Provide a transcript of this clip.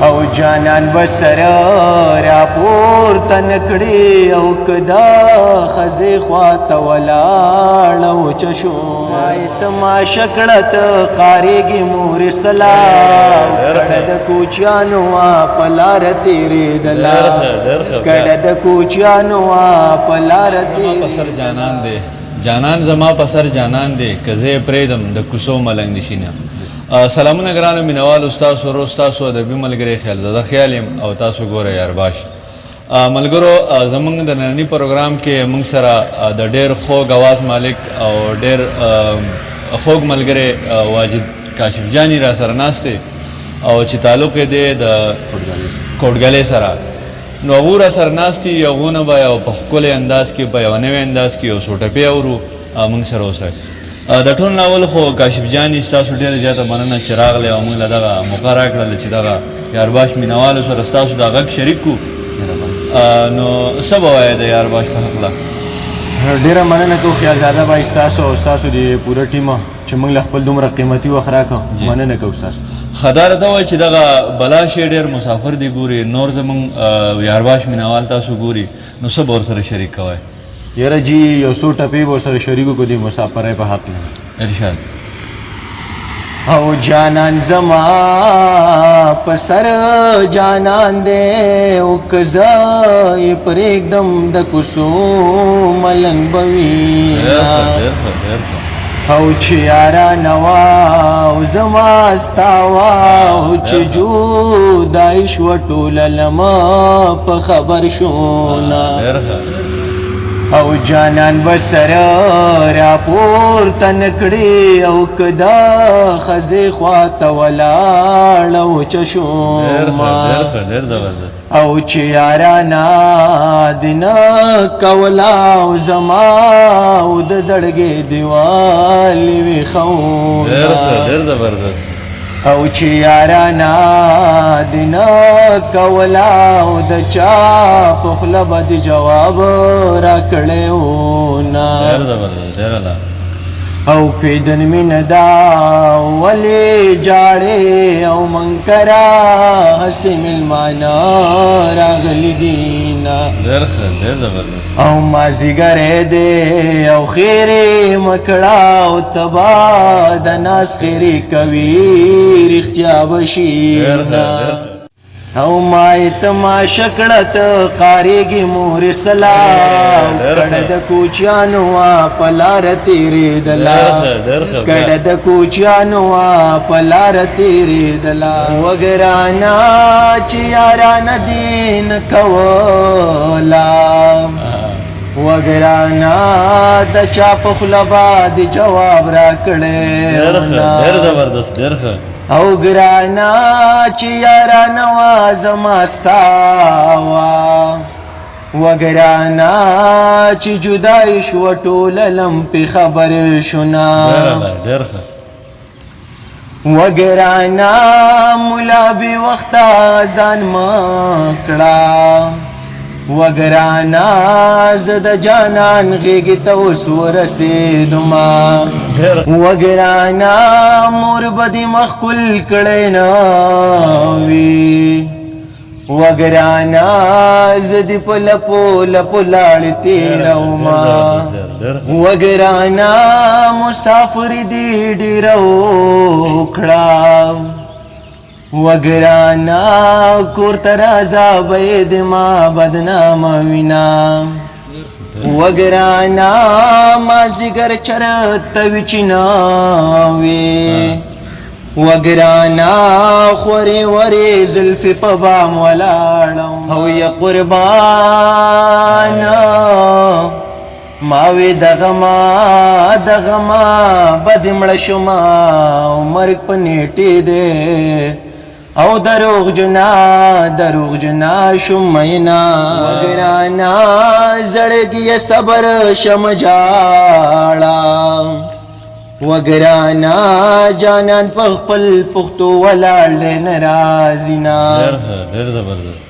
او جانان بسر راپورته نکړي او کدا خزې خواته ولاړه وچه شو تماشه کړه ته قارېږي مور سلام کډه د کوچیانو په لاره تېرېدله کډه د کوچیانو په لاره پسر جانان دی جانان زما پسر جانان دی که زه یې پرېږدم د کوڅو ملنګ نشي نه سلامونه ګرانو مینوالو ستاسو ورو ستاسو ادبي ملګری خیالزاده خیال یم او تاسو ګوره یارباش ملګرو زموږ د ننني پروګرام کې موږ سره د ډېر خوږ اواز مالک او ډېر خوږ ملګری واجد کاشف جانی را سره ناست دی او چې تعلق یې دی د کوټګلې سره نو هغو را سره ناست دي هغو نه به یو په ښکلی انداز کې په یوه نوي انداز کې یو څو ټپې اورو موږ سره اوسئ د ټول ناول خو کاشف جاني ستاسو ډېره زیاته مننه چې راغلی او موږ له دغه موقع راکړله چې دغه یارباش مینوالو سره ستاسو دا غږ شریک کړو نو څه به وایې د یارباش په هکله ډېره مننه کوو خیالزاده بای ستاسو او ستاسو د پوره ټیمه چې موږ له خپل دومره قیمتي وخت راکړو مننه کوو ستاسو ښه دا راته ووایه چې دغه بلا شی ډېر مسافر دی ګوري نور زموږ یارباش مینوال تاسو ګوري نو څه به ورسره شریک کوئ یاره جی یو څو ټپې به ورسره شریکو کړو د مسافرۍ په حق نه ارشاد او جانان زما په سر جانان دی او که زه یې پرېږدم د کوڅو ملنګ به وي او چې یارانه وه او زما ستا وه او چې جدای شوه ټوله لمه په خبر شو نه او جانان بسره راپورته نکړي او کدا خزې خواته ولاړه وچه شومه او چې یارانه دې نه کوله او زما او د زړګې دیوالې ویښونه او چې یارانه دې نه کوله او د چا په خوله به دې جواب راکړی ونه او کیدن مینه دا ولې جاړې او منکره هسې مېلمانه راغلي دینه او مازدیګری دی او خیرې مکړه او تبا د ناس خیرې کوي رښتیا به شي او ما یې تماشه کړه ته قارېږي مور سلام کډه د کوچیانو په لاره تېرېدله کډه د کوچیانو په لاره تېرېدله وګرانه چې یارانه دې نه کوله وګرانه د چا په خوله باندې جواب راکړی او ګرانه چې یارانه وه زما ستا وه وګرانه چې جدای شوه ټوله لمپې خبر شونه وګرانه ملا بې وخته ځان مه کړه وګرانه زه د جانان غېږې ته اوس ورسېدمه وګرانه مور به دې مخ کل کړی نه وي وګرانه زه دې په لپو لپو لاړې تېرومه وګرانه مسافر دې ډېره وکړه وګرانه کور ته راځه به یې د ما بدنامه وینه وګرانه مازدیګر چرته وي چې نه وي وګرانه خورې ورې زلفې په بام ولاړم او یا قربانه ما وی دغه ما بد مړه شومه او مرګ په نیټې دی او دروغ جنا شم مینا وګرانه زړګي صبر شم جاړه وګرانه جانان په خپل پختو ولاړ ناراضینا ډېر زبردست